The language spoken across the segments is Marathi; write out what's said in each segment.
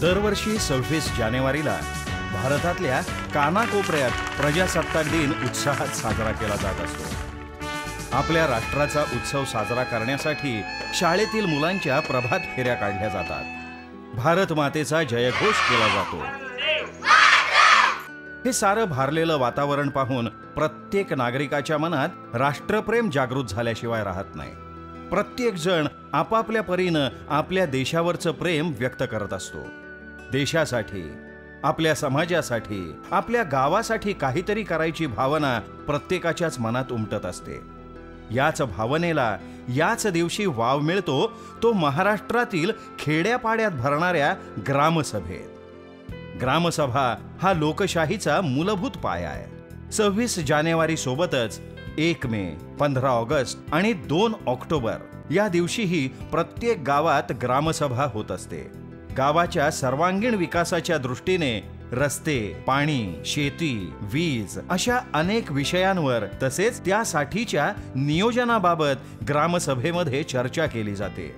दरवर्षी 26 जानेवारीला भारतातल्या कानाकोपऱ्यात प्रजासत्ताक दिन उत्साहात साजरा केला जात असतो। आपल्या राष्ट्राचा उत्सव साजरा करण्यासाठी शाळेतील मुलांच्या प्रभात फेऱ्या काढल्या जातात। भारत मातेचा जयघोष केला जातो। हे सारं भारलेलं वातावरण पाहून प्रत्येक नागरिकाच्या मनात राष्ट्रप्रेम जागृत झाल्याशिवाय राहत नाही। प्रत्येक जण आपापल्या परीने आपल्या देशावरचं प्रेम व्यक्त करत असतो। देशासाठी, आपल्या समाजासाठी, आपल्या गावासाठी काहीतरी करायची भावना प्रत्येकाच्याच मनात उमटत असते। याच भावनेला याच दिवशी वाव मिळतो तो महाराष्ट्रातील खेड्यापाड्यात भरणाऱ्या ग्रामसभेत। ग्रामसभा हा लोकशाहीचा मूलभूत पाया आहे। 26 जानेवारी सोबतच 1 मे, 15 ऑगस्ट आणि 2 ऑक्टोबर या दिवशीही प्रत्येक गावात ग्रामसभा होत असते। गावाच्या सर्वांगीण विकासाच्या दृष्टीने रस्ते, पाणी, शेती, वीज अशा अनेक विषयांवर तसेच त्यासाठीच्या नियोजनाबाबत ग्रामसभेमध्ये चर्चा केली जाते।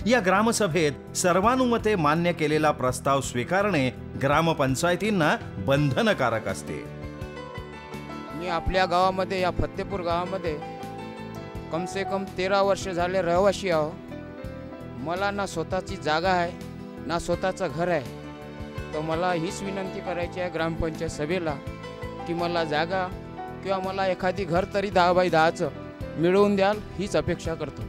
या ग्रामसभेत सर्वानुमते मान्य केलेला प्रस्ताव स्वीकारणे ग्रामपंचायतींना बंधनकारक असते। मी आपल्या गावामध्ये या फत्तेपूर गावामध्ये कम से कम 13 वर्ष झाले रहिवासी आहो। मला ना स्वतःची जागा आहे ना स्वतःचं घर आहे। तर मला हीच विनंती करायची आहे ग्रामपंचायत सभेला की मला जागा किंवा मला एखादी घर तरी 10 बाय 10चं मिळवून द्याल हीच अपेक्षा करतो।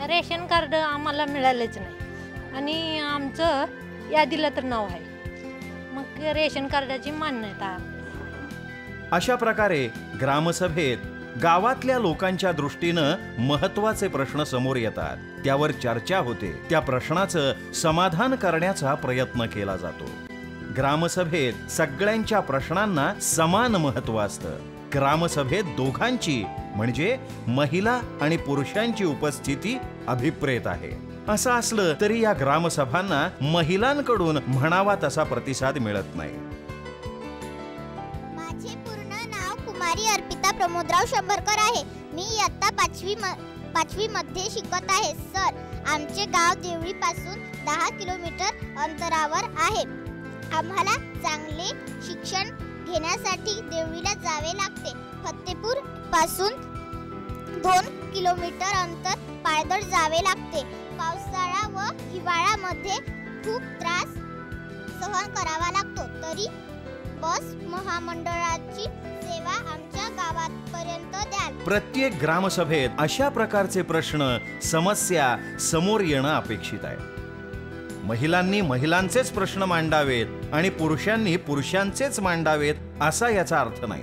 रेशन कार्ड आम्हाला मिळालेच नाही आणि आमचं यादीला तर नाव आहे, मग रेशन कार्डाची मान्यता। अशा प्रकारे ग्रामसभेत गावातल्या लोकांच्या दृष्टीनं महत्त्वाचे प्रश्न समोर येतात, त्यावर चर्चा होते, त्या प्रश्नाचं समाधान करण्याचा प्रयत्न केला जातो। ग्रामसभेत सगळ्यांच्या प्रश्नांना समान महत्त्व असतं। ग्रामसभेत दोघांची म्हणजे महिला आणि पुरुषांची उपस्थिती अभिप्रेत आहे। असं असलं तरी या ग्रामसभांना महिलांकडून म्हणावा तसा प्रतिसाद मिळत नाही। माझे पूर्ण नाव कुमारी अर्पिता प्रमोदराव शंभरकर आहे। मी इयत्ता 5वी मध्ये शिकत आहे। सर, आमचे गाव देवळी पासून 10 किलोमीटर अंतरावर आहे। आम्हाला चांगले शिक्षण घेण्यासाठी देवळीला जावे लागते। फत्तेपूर पासून 2 किलोमीटर अंतर पायदळ जावे लागते। पावसाळा व हिवाळ्यामध्ये खूप त्रास सहन करावा लागतो, तरी बस महामंडळाची सेवा आमच्या गावापर्यंत द्याल। प्रत्येक ग्रामसभेत अशा प्रकारचे प्रश्न, समस्या समोर येणं अपेक्षित आहे। महिलांनी महिलांचेच प्रश्न मांडावेत आणि पुरुषांनी पुरुषांचेच मांडावेत असा याचा अर्थ नाही।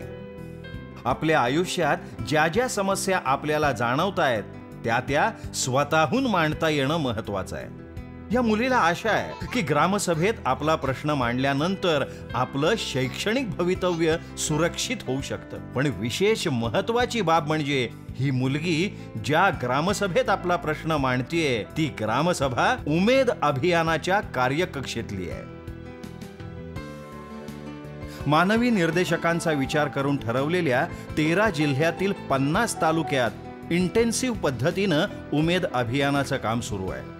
आपल्या आयुष्यात ज्या ज्या समस्या आपल्याला जाणवतायत त्या स्वतःहून मांडता येणं महत्त्वाचं आहे। या मुलीला आशा आहे की ग्रामसभेत आपला प्रश्न मांडल्यानंतर आपलं शैक्षणिक भवितव्य सुरक्षित होऊ शकतं। पण विशेष महत्त्वाची बाब म्हणजे ही मुलगी ज्या ग्रामसभेत आपला प्रश्न मांडतीये ती ग्रामसभा उमेद अभियानाच्या कार्यकक्षेतली आहे। मानवी निर्देशकांचा विचार करून ठरवलेल्या 13 जिल्ह्यातील 50 तालुक्यात इंटेन्सिव्ह पद्धतीनं उमेद अभियानाचं काम सुरू आहे।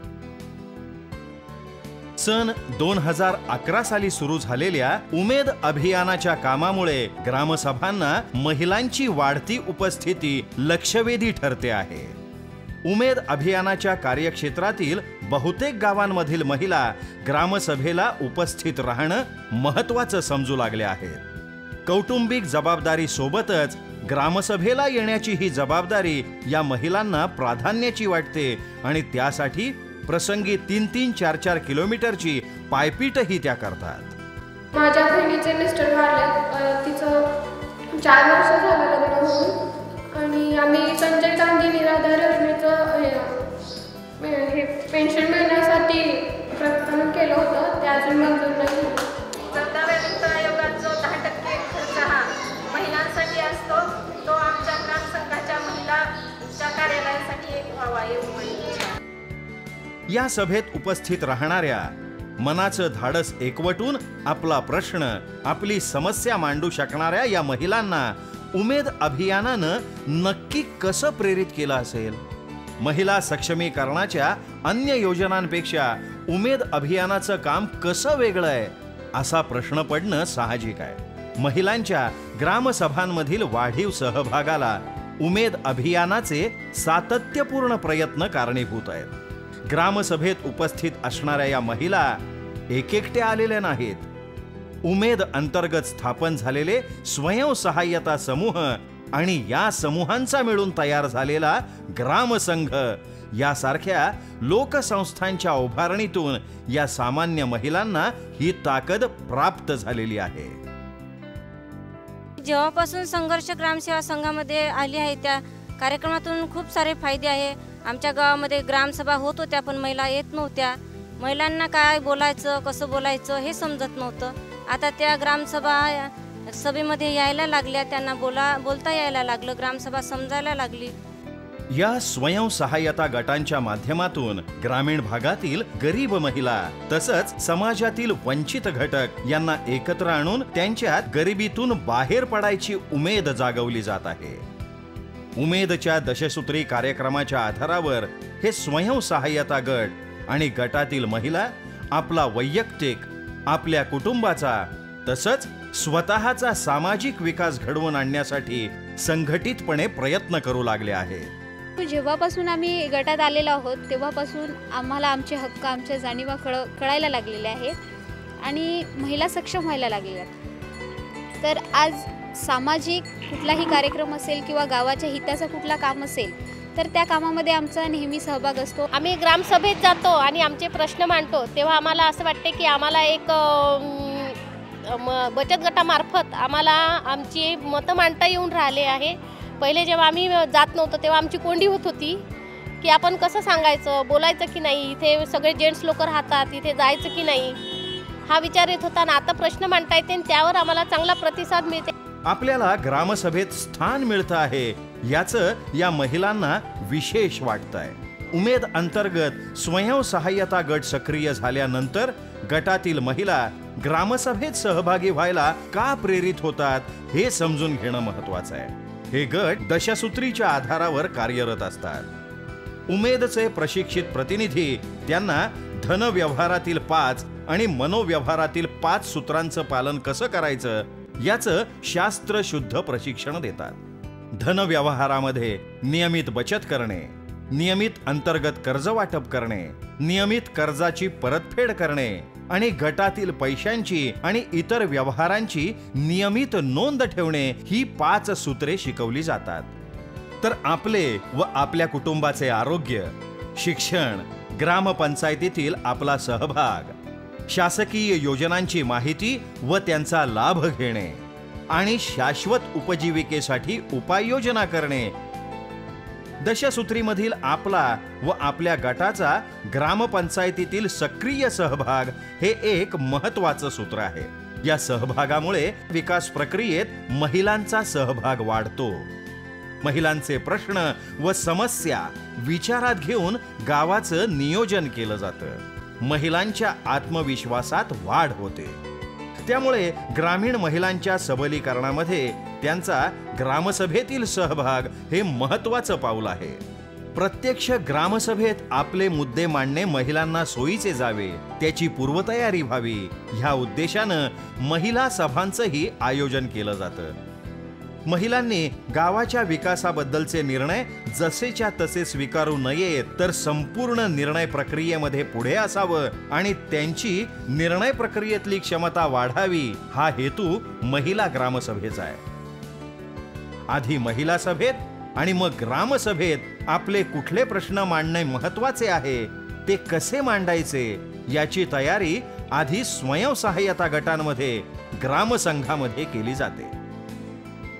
सन 2011 साली सुरू झालेल्या उमेद अभियानाच्या कामामुळे ग्रामसभांना महिलांची वाढती उपस्थिती लक्षवेधी ठरते आहे। उमेद अभियानाच्या कार्यक्षेत्रातील बहुतेक गावांमधील महिला ग्रामसभेला उपस्थित राहणं महत्त्वाचं समजू लागले आहेत। कौटुंबिक जबाबदारी सोबतच ग्रामसभेला येण्याची ही जबाबदारी या महिलांना प्राधान्याची वाटते आणि त्यासाठी प्रसंगी 3-3, 4-4 किलोमीटरची पायपीटही त्या करतात। माझ्या बहिणीचे मिस्टर वारले, तिचं 4 वर्ष झालं लग्न होऊन, आणि आम्ही संजय गांधी निराधार योजनेचं हे पेन्शन मिळण्यासाठी प्रयत्न केलं होतं, ते अजून मंजूर नाही। सरदार वित्त आयोगाचा 10% खर्च हा महिलांसाठी असतो, तो आमच्या ग्रामसंघाच्या महिलांच्या कार्यालयासाठी एक व्हावा एवढी इच्छा। या सभेत उपस्थित राहणाऱ्या मनाचं धाडस एकवटून आपला प्रश्न, आपली समस्या मांडू शकणाऱ्या या महिलांना उमेद अभियानानं नक्की कसं प्रेरित केलं असेल? महिला सक्षमीकरणाच्या अन्य योजनांपेक्षा उमेद अभियानाचं काम कसं वेगळं आहे असा प्रश्न पडणं साहजिक आहे। महिलांच्या ग्रामसभांमधील वाढीव सहभागाला उमेद अभियानाचे सातत्यपूर्ण प्रयत्न कारणीभूत आहेत। ग्रामसभेत उपस्थित असणाऱ्या या महिला एकट्या आलेल्या नाहीत। उमेद अंतर्गत स्थापन झालेले स्वयंसहाय्यता समूह आणि या समूहांचा मिळून तयार झालेला ग्रामसंघ यासारख्या लोकसंस्थांच्या उभारणीतून या सामान्य महिलांना ही ताकद प्राप्त झालेली आहे। जेव्हापासून संघर्ष ग्रामसेवा संघामध्ये आली आहे त्या कार्यक्रमातून खूप सारे फायदे आहे। आमच्या गावामध्ये ग्रामसभा होत होत्या पण महिला येत नव्हत्या। महिलांना काय बोलायचं कसं बोलायचं हे समजत नव्हतं। आता त्या ग्रामसभा सभेमध्ये यायला लागल्या, त्यांना बोलता यायला लागलं, ग्रामसभा समजायला लागली। या स्वयंसहाय्यता गटांच्या माध्यमातून ग्रामीण भागातील गरीब महिला तसंच समाजातील वंचित घटक यांना एकत्र आणून त्यांच्यात गरिबीतून बाहेर पडायची उमेद जागवली जात आहे। उमेदच्या दशसूत्री कार्यक्रमाच्या आधारावर हे स्वयंसहाय्यता गट आणि गटातील महिला आपला वैयक्तिक, आपल्या कुटुंबाचा तसंच स्वतःचा सामाजिक विकास घडवून आणण्यासाठी संघटितपणे प्रयत्न करू लागले आहेत। जेव्हापासून आम्ही गटात आलेलो आहोत तेव्हापासून आम्हाला आमचे हक्क, आमच्या जाणीवा कळायला लागलेल्या आहेत आणि महिला सक्षम व्हायला लागलेल्या आहेत। तर आज सामाजिक कुठलाही कार्यक्रम असेल किंवा गावाच्या हिताचं कुठला काम असेल तर त्या कामामध्ये आमचा नेहमी सहभाग असतो। आम्ही ग्रामसभेत जातो आणि आमचे प्रश्न मांडतो तेव्हा आम्हाला असं वाटते की आम्हाला एक बचत गटामार्फत आम्हाला आमची मतं मांडता येऊन राहिले आहे। पहिले जेव्हा आम्ही जात नव्हतो तेव्हा आमची कोंडी होत होती की आपण कसं सांगायचं, बोलायचं की नाही, इथे सगळे जेंट्स लोक राहतात, इथे जायचं की नाही, हा विचार येत होता। आणि आता प्रश्न मांडता येते आणि त्यावर आम्हाला चांगला प्रतिसाद मिळते। आपल्याला ग्रामसभेत स्थान मिळतं आहे याचं या महिलांना विशेष वाटतंय। उमेद अंतर्गत स्वयंसहाय्यता गट सक्रिय झाल्यानंतर गटातील महिला ग्रामसभेत सहभागी व्हायला का प्रेरित होतात हे समजून घेणं महत्त्वाचं आहे। हे गट दशसूत्रीच्या आधारावर कार्यरत असतात। उमेदचे प्रशिक्षित प्रतिनिधी त्यांना धन व्यवहारातील 5 आणि मनोव्यवहारातील 5 सूत्रांचं पालन कसं करायचं याचं शास्त्रशुद्ध प्रशिक्षण देतात। धन व्यवहारामध्ये नियमित बचत करणे, नियमित अंतर्गत कर्ज वाटप करणे, नियमित कर्जाची परतफेड करणे आणि गटातील पैशांची आणि इतर व्यवहारांची नियमित नोंद ठेवणे ही 5 सूत्रे शिकवली जातात। तर आपले व आपल्या कुटुंबाचे आरोग्य, शिक्षण, ग्रामपंचायतीतील आपला सहभाग, शासकीय योजनांची माहिती व त्यांचा लाभ घेणे आणि शाश्वत उपजीविकेसाठी उपाययोजना करणे, दशसूत्रीमधील आपला व आपल्या गटाचा ग्रामपंचायतीतील सक्रिय सहभाग हे एक महत्त्वाचं सूत्र आहे। या सहभागामुळे विकास प्रक्रियेत महिलांचा सहभाग वाढतो। महिलांचे प्रश्न व समस्या विचारात घेऊन गावाचं नियोजन केलं जातं। महिलांच्या आत्मविश्वासात वाढ होते। त्यामुळे ग्रामीण महिलांच्या सबलीकरणामध्ये त्यांचा ग्रामसभेतील सहभाग हे महत्त्वाचं पाऊल आहे। प्रत्यक्ष ग्रामसभेत आपले मुद्दे मांडणे महिलांना सोयीचे जावे, त्याची पूर्वतयारी व्हावी ह्या उद्देशानं महिला सभांचंही आयोजन केलं जातं। महिलांनी गावाच्या विकासाबद्दलचे निर्णय जसेच्या तसे स्वीकारू नयेत, तर संपूर्ण निर्णय प्रक्रियेमध्ये पुढे असावं आणि त्यांची निर्णय प्रक्रियेतली क्षमता वाढावी हा हेतू महिला ग्रामसभेचा आहे। आधी महिला सभेत आणि मग ग्रामसभेत आपले कुठले प्रश्न मांडणे महत्त्वाचे आहे, ते कसे मांडायचे याची तयारी आधी स्वयंसहाय्यता गटांमध्ये, ग्रामसंघामध्ये केली जाते।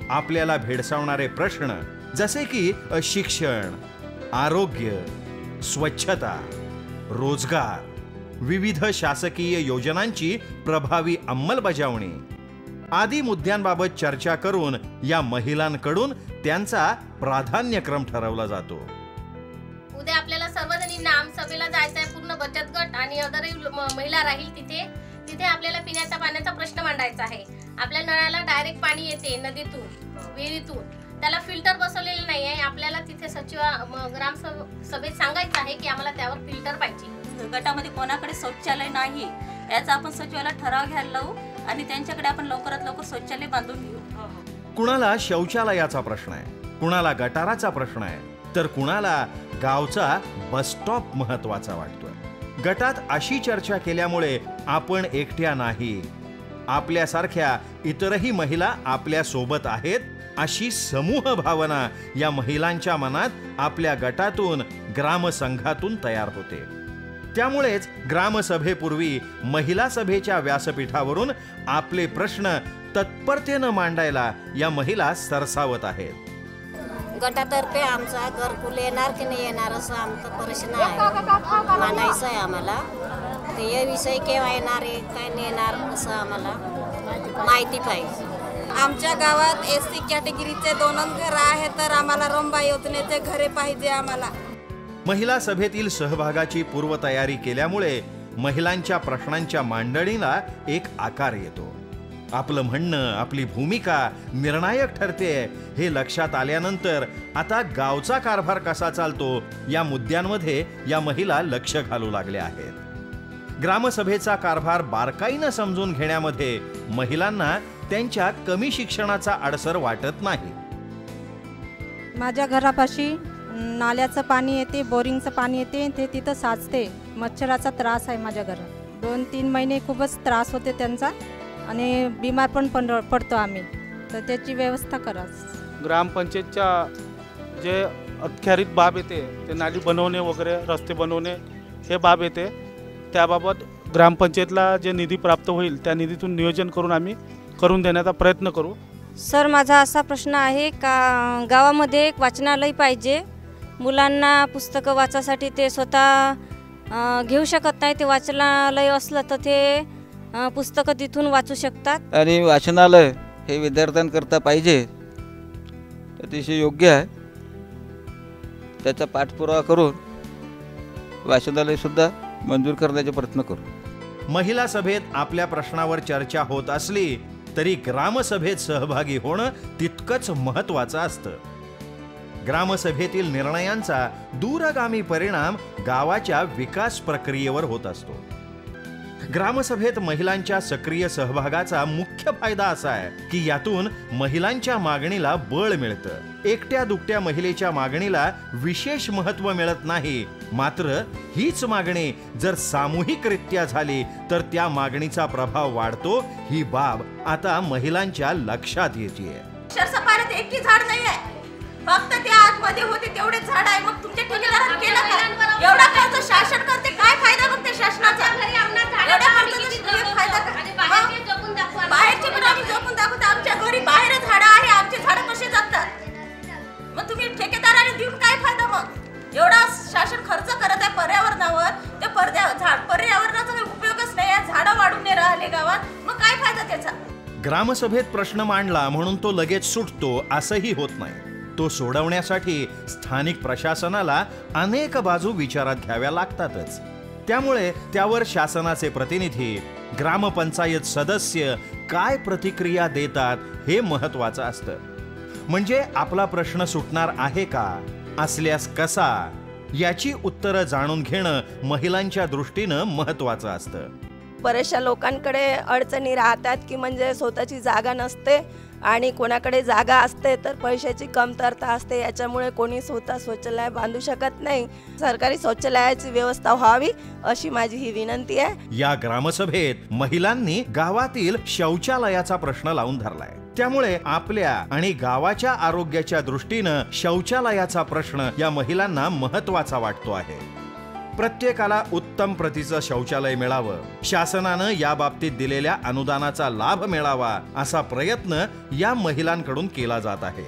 आपल्याला भेडसावणारे प्रश्न जसे की शिक्षण, आरोग्य, स्वच्छता, रोजगार, विविध शासकीय योजनांची प्रभावी अंमलबजावणी आदी मुद्द्यांबाबत चर्चा करून या महिलांकडून त्यांचा प्राधान्यक्रम ठरवला जातो। उद्या आपल्याला सर्वजणींना आमसभेला जायचं आहे, पूर्ण बचत गट आणि अदरही महिला राहील तिथे आपल्याला पिण्याच्या पाण्याचा प्रश्न मांडायचा आहे। आपल्या नळाला डायरेक्ट पाणी येते नदीतून, विहिरीतून, त्याला फिल्टर बसवलेलं नाही आहे। आपल्याला तिथे ग्रामसभेत सांगायचं आहे की आम्हाला त्यावर फिल्टर पाहिजे। गटामध्ये कोणाकडे शौचालय नाही याचा आपण सचिवाला ठराव घ्यायला लावू आणि त्यांच्याकडे आपण लवकरात लवकर शौचालय बांधून घेऊ. कुणाला शौचालयाचा प्रश्न आहे, कुणाला गटाराचा प्रश्न आहे, तर कुणाला गावचा बस स्टॉप महत्वाचा वाटतोय. गटात अशी चर्चा केल्यामुळे आपण एकट्या नाही, आपल्यासारख्या इतरही महिला आपल्या सोबत आहेत अशी समूह भावना या महिलांच्या मनात आपल्या गटातून ग्रामसंघातून तयार होते. त्यामुळेच ग्रामसभेपूर्वी महिला सभेच्या व्यासपीठावरून आपले प्रश्न तत्परतेनं मांडायला या महिला सरसावत आहेत. गटातर्फे आमचा घरकुल येणार की नाही येणार असं आमचा प्रश्न आहे, मानायचं आहे आम्हाला. ते या विषय केव्हा येणार आहे काय नाही येणार असं आम्हाला माहिती पाहिजे. आमच्या गावात SC कॅटेगरीचे 2 घर आहे, तर आम्हाला रंबा योजनेचे घरे पाहिजे आम्हाला. महिला सभेतील सहभागाची पूर्वतयारी केल्यामुळे महिलांच्या प्रश्नांच्या मांडणीला एक आकार येतो. आपलं म्हणणं, आपली भूमिका निर्णायक ठरते हे लक्षात आल्यानंतर आता गावचा कारभार कसा चालतो या मुद्द्यांमध्ये या महिला लक्ष घालू लागल्या आहेत. ग्रामसभेचा कारभार बारकाईनं समजून घेण्यामध्ये महिलांना त्यांच्या कमी शिक्षणाचा अडसर वाटत नाही. माझ्या घरापाशी नाल्याचं पाणी येते, बोरिंगचं पाणी येते, ते तिथं साचते. मच्छराचा त्रास आहे माझ्या घरात. 2-3 महिने खूपच त्रास होते त्यांचा आणि बिमार पण पडतो आम्ही, तर त्याची व्यवस्था करा. ग्रामपंचायतच्या जे अखत्यारीत बाब येते ते नाली बनवणे वगैरे रस्ते बनवणे हे बाब येते. त्याबाबत ग्रामपंचायतला जे निधी प्राप्त होईल त्या निधीतून नियोजन करून आम्ही करून देण्याचा प्रयत्न करू. सर, माझा असा प्रश्न आहे का गावामध्ये एक वाचनालय पाहिजे. मुलांना पुस्तकं वाचासाठी ते स्वतः घेऊ शकत नाही. ते वाचनालय असलं तर ते पुस्तकं तिथून वाचू शकतात. आणि वाचनालय हे विद्यार्थ्यांकरता पाहिजे, अतिशय योग्य आहे. त्याचा पाठपुरावा करून वाचनालयसुद्धा मंजूर करण्याचे प्रयत्न करू. महिला सभेत आपल्या प्रश्नावर चर्चा होत असली तरी ग्रामसभेत सहभागी होणं तितकंच महत्त्वाचं असतं. ग्रामसभेतील निर्णयांचा दूरगामी परिणाम गावाच्या विकास प्रक्रियेवर होत असतो. ग्रामसभेत महिलांच्या सक्रिय सहभागाचा मुख्य फायदा असा आहे की यातून महिलांच्या मागणीला बळ मिळतं. एकट्या दुकट्या महिलेच्या मागणीला विशेष महत्त्व मिळत नाही, मात्र हीच मागणी जर सामूहिकरित्या झाली तर त्या मागणीचा प्रभाव वाढतो. ही बाब आता महिलांच्या लक्षात येते. शरसपाऱ्यात एकही झाड नाही आहे, फक्त त्या आतमध्ये होते तेवढे झाड आहे. मग तुमच्या ठेकेदाराने केलं का? एवढा खर्च शासन करते, काय फायदा मग त्या शासनाचा? एवढा खर्चाचा फायदा काय? बाहेरचे पण आम्ही जपून दाखवतो. आमच्या घरी बाहेर झाडं आहे, आमचे झाडं कसे जगतात? मग तुम्ही ठेकेदाराने देऊन काय फायदा? मग एवढा शासन खर्च करत आहे पर्यावरणावर, ते पर्यावरणाचा काही उपयोगच नाही आहे. झाडं वाढून नाही राहिले गावात, मग काय फायदा त्याचा? ग्रामसभेत प्रश्न मांडला म्हणून तो लगेच सुटतो असंही होत नाही. तो सोडवण्यासाठी स्थानिक प्रशासनाला अनेक बाजू विचारात घ्याव्या लागतातच. त्यामुळे त्यावर शासनाचे प्रतिनिधी, ग्रामपंचायत सदस्य काय प्रतिक्रिया देतात हे महत्त्वाचं असतं. म्हणजे आपला प्रश्न सुटणार आहे का, असल्यास कसा, याची उत्तरं जाणून घेणं महिलांच्या दृष्टीनं महत्त्वाचं असतं. बऱ्याचशा लोकांकडे अडचणी राहतात की म्हणजे स्वतःची जागा नसते आणि कोणाकडे जागा असते तर पैशाची कमतरता असते. याच्यामुळे कोणी स्वतः शौचालय बांधू शकत नाही. सरकारी शौचालयाची व्यवस्था व्हावी अशी माझी ही विनंती आहे. या ग्रामसभेत महिलांनी गावातील शौचालयाचा प्रश्न लावून धरलाय. त्यामुळे आपल्या आणि गावाच्या आरोग्याच्या दृष्टीनं शौचालयाचा प्रश्न या महिलांना महत्त्वाचा वाटतो आहे. प्रत्येकाला उत्तम प्रतीचं शौचालय मिळावं, शासनानं या बाबतीत दिलेल्या अनुदानाचा लाभ मिळावा असा प्रयत्न या महिलांकडून केला जात आहे.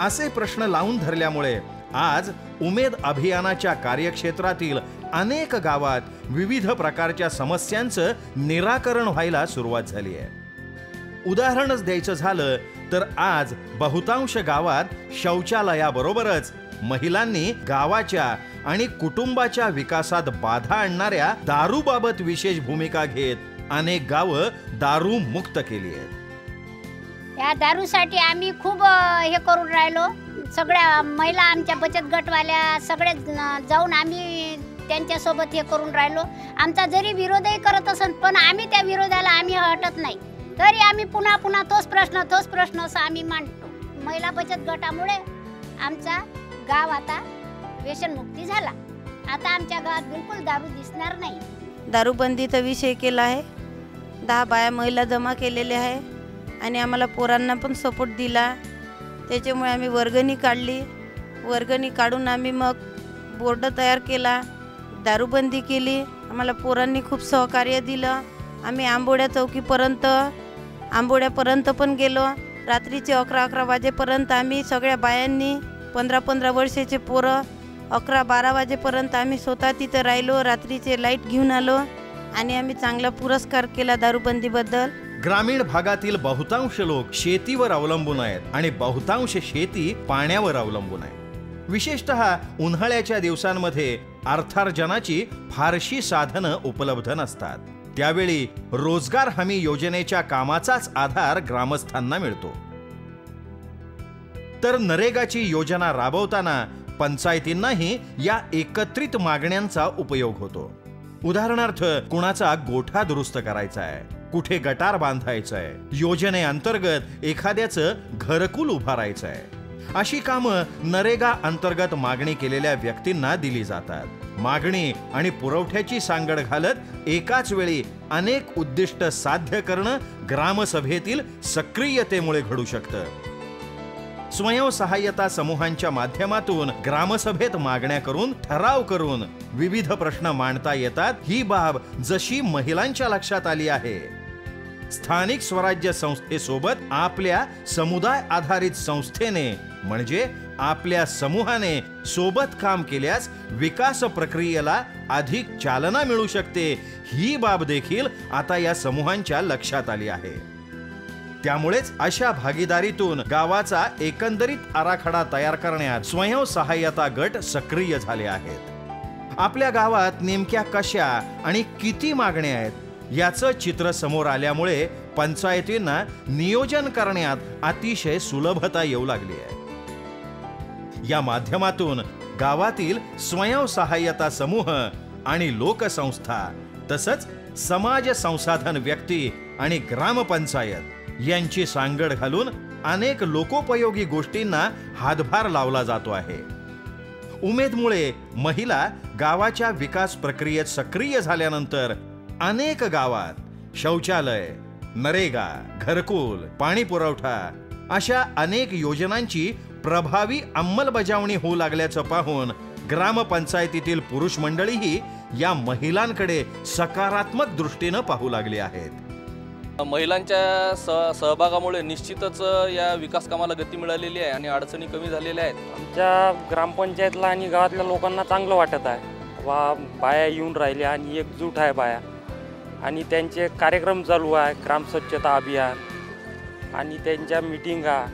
असे प्रश्न लावून धरल्यामुळे आज उमेद अभियानाच्या कार्यक्षेत्रातील अनेक गावात विविध प्रकारच्या समस्यांचं निराकरण व्हायला सुरुवात झाली आहे. उदाहरणच द्यायचं झालं तर आज बहुतांश गावात शौचालयाबरोबरच महिलांनी गावाच्या आणि कुटुंबाच्या विकासात बाधा आणणाऱ्या दारूबाबत विशेष भूमिका घेत अनेक गावं दारू मुक्त केली आहेत. या दारूसाठी आम्ही खूप हे करून राहिलो. सगळ्या महिला आमच्या बचत गटवाल्या सगळे जाऊन आम्ही त्यांच्यासोबत हे करून राहिलो. आमचा जरी विरोधही करत असेल पण आम्ही त्या विरोधाला आम्ही हटत नाही. तरी आम्ही पुन्हा पुन्हा तोच प्रश्न असं आम्ही मांडतो. महिला बचत गटामुळे आमचा गाव आता व्यसनमुक्ती झाला. आता आमच्या गावात बिलकुल दारू दिसणार नाही. दारूबंदीचा विषय केला आहे. 10 बाया महिला जमा केलेल्या आहे आणि आम्हाला पोरांना पण सपोर्ट दिला. त्याच्यामुळे आम्ही वर्गणी काढली. वर्गणी काढून आम्ही मग बोर्ड तयार केला, दारूबंदी केली. आम्हाला पोरांनी खूप सहकार्य दिलं. आम्ही आंबोड्यापर्यंत पण गेलो. रात्रीचे 11 वाजेपर्यंत आम्ही सगळ्या बायांनी 15 वर्षाचे पोरं 11-12 वाजेपर्यंत आम्ही स्वतः तिथं राहिलो. रात्रीचे लाईट घेऊन आलो आणि आम्ही चांगला पुरस्कार केला दारूबंदीबद्दल. ग्रामीण भागातील बहुतांश लोक शेतीवर अवलंबून आहेत आणि बहुतांश शेती पाण्यावर अवलंबून आहे. विशेषतः उन्हाळ्याच्या दिवसांमध्ये अर्थार्जनाची फारशी साधनं उपलब्ध नसतात. त्यावेळी रोजगार हमी योजनेच्या कामाचाच आधार ग्रामस्थांना मिळतो. तर नरेगाची योजना राबवताना पंचायतींनाही या एकत्रित मागण्यांचा उपयोग होतो. उदाहरणार्थ, कुणाचा गोठा दुरुस्त करायचा आहे, कुठे गटार बांधायचं आहे, योजनेअंतर्गत एखाद्याचं घरकुल उभारायचं आहे, अशी कामं नरेगा अंतर्गत मागणी केलेल्या व्यक्तींना दिली जातात. मागणी आणि पुरवठ्याची सांगड घालत एकाच वेळी अनेक उद्दिष्ट साध्य करणं ग्रामसभेतील सक्रियतेमुळे घडू शकतं. स्वयंसहाय्यता समूहांच्या माध्यमातून ग्रामसभेत मागण्या करून, ठराव करून विविध प्रश्न मांडता येतात. ही बाब जशी महिलांच्या लक्षात आली आहे, स्थानिक स्वराज्य संस्थेसोबत आपल्या समुदाय आधारित संस्थेने म्हणजे आपल्या समूहाने सोबत काम केल्यास विकास प्रक्रियेला अधिक चालना मिळू शकते. ही बाब देखील आता या समूहांच्या लक्षात आली आहे. त्यामुळेच अशा भागीदारीतून गावाचा एकंदरीत आराखडा तयार करण्यात स्वयंसहाय्यता गट सक्रिय झाले आहेत. आपल्या गावात नेमक्या कशा आणि किती मागण्या आहेत याचं चित्र समोर आल्यामुळे पंचायतींना नियोजन करण्यात अतिशय सुलभता येऊ लागली आहे. या माध्यमातून गावातील स्वयंसहाय्यता समूह आणि लोकसंस्था तसंच समाज संसाधन व्यक्ती आणि ग्रामपंचायत यांची सांगड घालून अनेक लोकोपयोगी गोष्टींना हातभार लावला जातो आहे. उमेदमुळे महिला गावाच्या विकास प्रक्रियेत सक्रिय झाल्यानंतर अनेक गावात शौचालय, नरेगा, घरकुल, पाणी पुरवठा अशा अनेक योजनांची प्रभावी अंमलबजावणी होऊ लागल्याचं पाहून ग्रामपंचायतीतील पुरुष मंडळीही या महिलांकडे सकारात्मक दृष्टीनं पाहू लागली आहेत. महिलांच्या सहभागामुळे निश्चितच या विकास कामाला गती मिळालेली आहे आणि अडचणी कमी झालेल्या आहेत. आमच्या ग्रामपंचायतला आणि गावातल्या लोकांना चांगलं वाटत आहे. बाया येऊन राहिल्या आणि एकजूट आहे बाया आणि त्यांचे कार्यक्रम चालू आहे, ग्राम स्वच्छता अभियान आणि त्यांच्या मिटिंगा